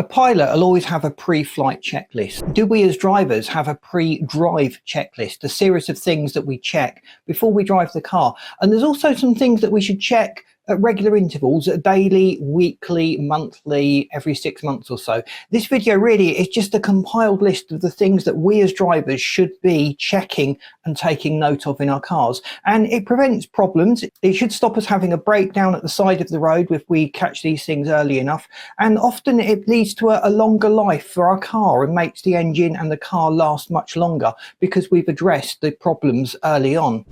A pilot will always have a pre-flight checklist. Do we as drivers have a pre-drive checklist, a series of things that we check before we drive the car? And there's also some things that we should check at regular intervals, daily, weekly, monthly, every 6 months or so. This video really is just a compiled list of the things that we as drivers should be checking and taking note of in our cars. And it prevents problems. It should stop us having a breakdown at the side of the road if we catch these things early enough. And often it leads to a longer life for our car and makes the engine and the car last much longer because we've addressed the problems early on.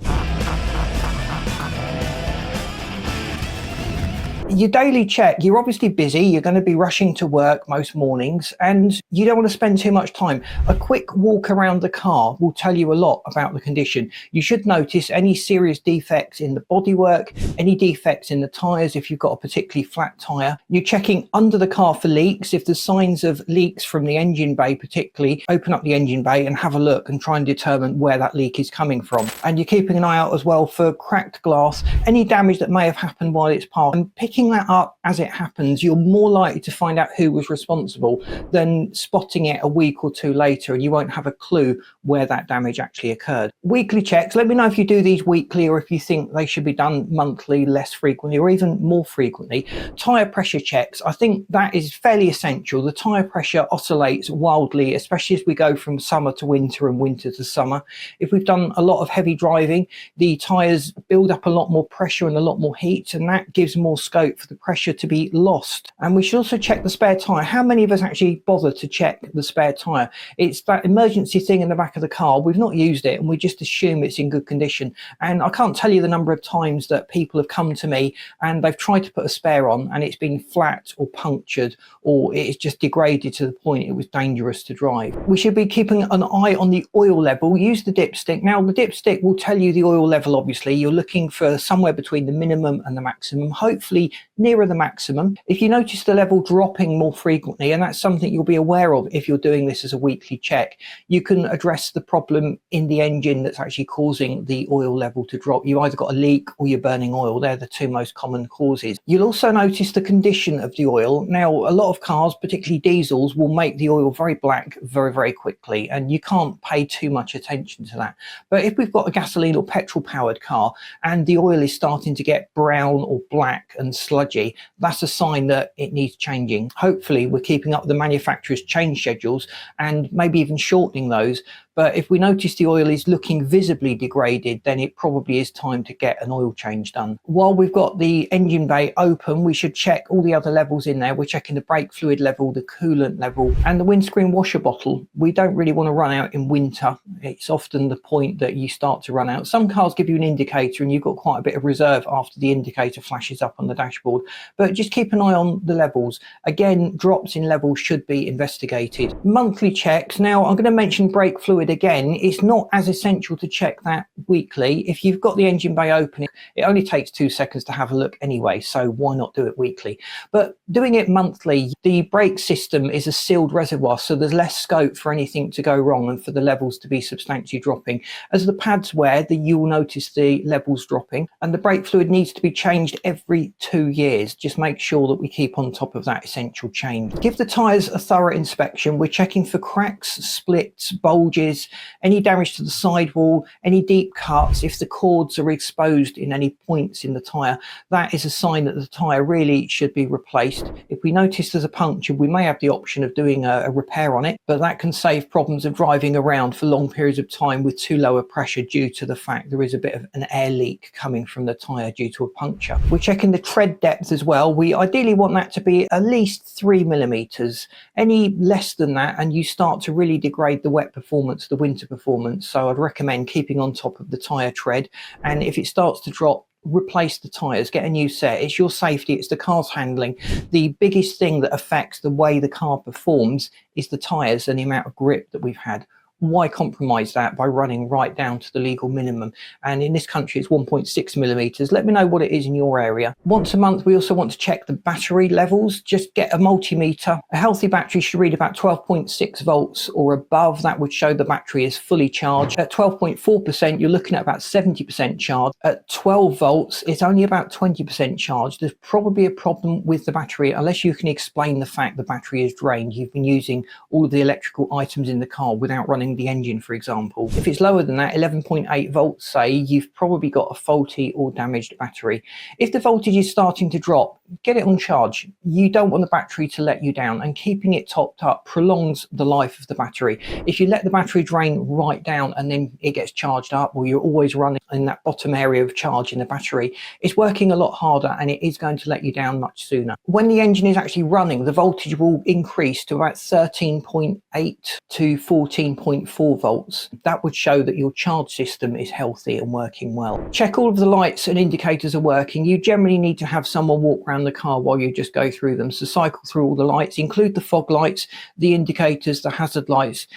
Your daily check, you're obviously busy, you're going to be rushing to work most mornings and you don't want to spend too much time. A quick walk around the car will tell you a lot about the condition. You should notice any serious defects in the bodywork, any defects in the tyres if you've got a particularly flat tyre. You're checking under the car for leaks. If there's signs of leaks from the engine bay particularly, open up the engine bay and have a look and try and determine where that leak is coming from. And you're keeping an eye out as well for cracked glass, any damage that may have happened while it's parked, and picking that up as it happens. You're more likely to find out who was responsible than spotting it a week or two later and you won't have a clue where that damage actually occurred. Weekly checks, let me know if you do these weekly or if you think they should be done monthly, less frequently, or even more frequently. Tyre pressure checks, I think that is fairly essential. The tyre pressure oscillates wildly, especially as we go from summer to winter and winter to summer. If we've done a lot of heavy driving, the tyres build up a lot more pressure and a lot more heat, and that gives more scope for the pressure to be lost. And we should also check the spare tyre. How many of us actually bother to check the spare tyre? It's that emergency thing in the back of the car. We've not used it and we just assume it's in good condition. And I can't tell you the number of times that people have come to me and they've tried to put a spare on and it's been flat or punctured, or it's just degraded to the point it was dangerous to drive. We should be keeping an eye on the oil level. Use the dipstick. Now the dipstick will tell you the oil level. Obviously you're looking for somewhere between the minimum and the maximum, hopefully nearer the maximum. If you notice the level dropping more frequently, and that's something you'll be aware of if you're doing this as a weekly check, you can address the problem in the engine that's actually causing the oil level to drop. You either got a leak or you're burning oil. They're the two most common causes. You'll also notice the condition of the oil. Now a lot of cars, particularly diesels, will make the oil very black very, very quickly, and you can't pay too much attention to that. But if we've got a gasoline or petrol powered car and the oil is starting to get brown or black and sludgy, that's a sign that it needs changing. Hopefully we're keeping up with the manufacturer's change schedules and maybe even shortening those. But if we notice the oil is looking visibly degraded, then it probably is time to get an oil change done. While we've got the engine bay open, we should check all the other levels in there. We're checking the brake fluid level, the coolant level, and the windscreen washer bottle. We don't really want to run out in winter. It's often the point that you start to run out. Some cars give you an indicator and you've got quite a bit of reserve after the indicator flashes up on the dashboard. But just keep an eye on the levels. Again, drops in levels should be investigated. Monthly checks. Now I'm going to mention brake fluid again. It's not as essential to check that weekly. If you've got the engine bay open, it only takes 2 seconds to have a look anyway, so why not do it weekly? But doing it monthly, the brake system is a sealed reservoir, so there's less scope for anything to go wrong and for the levels to be substantially dropping. As the pads wear, you will notice the levels dropping, and the brake fluid needs to be changed every 2 years. Just make sure that we keep on top of that essential change. Give the tyres a thorough inspection. We're checking for cracks, splits, bulges, any damage to the sidewall, any deep cuts. If the cords are exposed in any points in the tyre, that is a sign that the tyre really should be replaced. If we notice there's a puncture, we may have the option of doing a repair on it, but that can save problems of driving around for long periods of time with too low a pressure due to the fact there is a bit of an air leak coming from the tyre due to a puncture. We're checking the tread depth as well. We ideally want that to be at least 3 millimeters. Any less than that and you start to really degrade the wet performance, the winter performance. So I'd recommend keeping on top of the tyre tread, and if it starts to drop, replace the tyres, get a new set. It's your safety, it's the car's handling. The biggest thing that affects the way the car performs is the tyres and the amount of grip that we've had Why compromise that by running right down to the legal minimum? And in this country, it's 1.6 millimeters. Let me know what it is in your area. Once a month, we also want to check the battery levels. Just get a multimeter. A healthy battery should read about 12.6 volts or above. That would show the battery is fully charged. At 12.4%, you're looking at about 70% charge. At 12 volts, it's only about 20% charged. There's probably a problem with the battery unless you can explain the fact the battery is drained. You've been using all of the electrical items in the car without running the engine, for example. If it's lower than that, 11.8 volts, say, you've probably got a faulty or damaged battery. If the voltage is starting to drop, get it on charge. You don't want the battery to let you down, and keeping it topped up prolongs the life of the battery. If you let the battery drain right down and then it gets charged up, or you're always running in that bottom area of charge in the battery, it's working a lot harder and it is going to let you down much sooner. When the engine is actually running, the voltage will increase to about 13.8 to 14.4 volts. That would show that your charge system is healthy and working well. Check all of the lights and indicators are working. You generally need to have someone walk around the car while you just go through them. So cycle through all the lights, include the fog lights, the indicators, the hazard lights.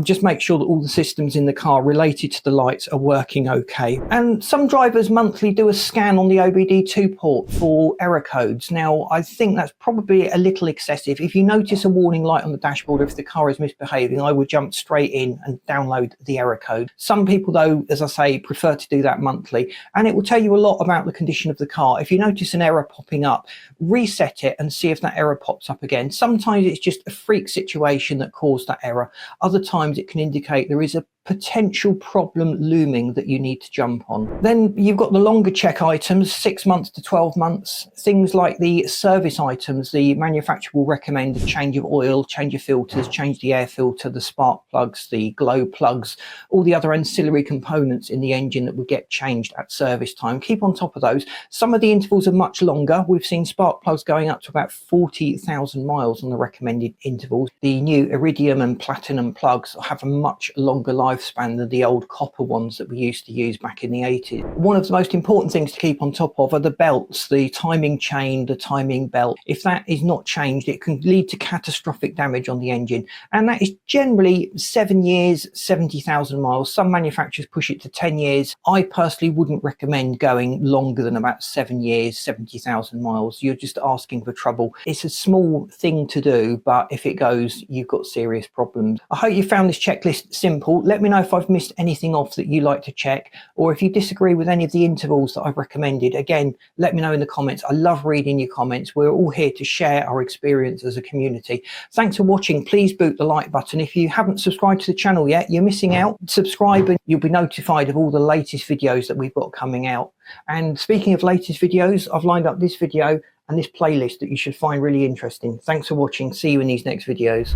Just make sure that all the systems in the car related to the lights are working okay. And some drivers monthly do a scan on the OBD2 port for error codes. Now, I think that's probably a little excessive. If you notice a warning light on the dashboard, if the car is misbehaving, I would jump straight in and download the error code. Some people, though, as I say, prefer to do that monthly, and it will tell you a lot about the condition of the car. If you notice an error popping up, reset it and see if that error pops up again. Sometimes it's just a freak situation that caused that error. Other times it can indicate there is a potential problem looming that you need to jump on. Then you've got the longer check items, 6 months to 12 months. Things like the service items, the manufacturer will recommend a change of oil, change of filters, change the air filter, the spark plugs, the glow plugs, all the other ancillary components in the engine that would get changed at service time. Keep on top of those. Some of the intervals are much longer. We've seen spark plugs going up to about 40,000 miles on the recommended intervals. The new iridium and platinum plugs have a much longer lifespan than the old copper ones that we used to use back in the 80s. One of the most important things to keep on top of are the belts, the timing chain, the timing belt. If that is not changed, it can lead to catastrophic damage on the engine, and that is generally 7 years, 70,000 miles. Some manufacturers push it to 10 years. I personally wouldn't recommend going longer than about 7 years, 70,000 miles. You're just asking for trouble. It's a small thing to do, but if it goes, you've got serious problems. I hope you found this checklist simple. Let me know if I've missed anything off that you like to check, or if you disagree with any of the intervals that I've recommended. Again, let me know in the comments. I love reading your comments. We're all here to share our experience as a community. Thanks for watching. Please boot the like button. If you haven't subscribed to the channel yet, you're missing out. Subscribe and you'll be notified of all the latest videos that we've got coming out. And speaking of latest videos, I've lined up this video and this playlist that you should find really interesting. Thanks for watching. See you in these next videos.